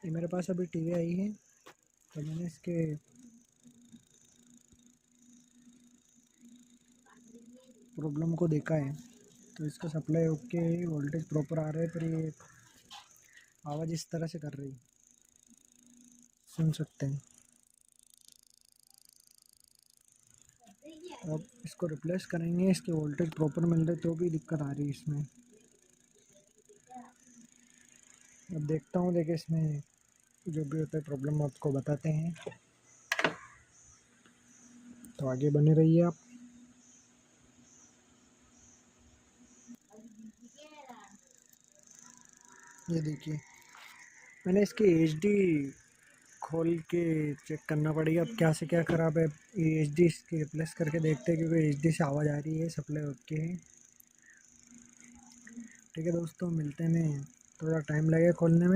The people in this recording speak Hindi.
ये मेरे पास अभी टीवी आई है, तो मैंने इसके प्रॉब्लम को देखा है। तो इसका सप्लाई ओके है, वोल्टेज प्रॉपर आ रहा है, पर ये आवाज़ इस तरह से कर रही, सुन सकते हैं। अब इसको रिप्लेस करेंगे, इसके वोल्टेज प्रॉपर मिल रहे तो भी दिक्कत आ रही है इसमें। अब देखता हूँ, देखिए इसमें जो भी होता है प्रॉब्लम आपको बताते हैं, तो आगे बने रहिए आप। ये देखिए, मैंने इसकी एचडी खोल के चेक करना पड़ेगा अब क्या से क्या ख़राब है। ये एचडी इसकी रिप्लेस करके देखते हैं, क्योंकि एचडी से आवाज़ आ रही है, सप्लाई ओके है। ठीक है दोस्तों, मिलते हैं, थोड़ा टाइम लगेगा खोलने में।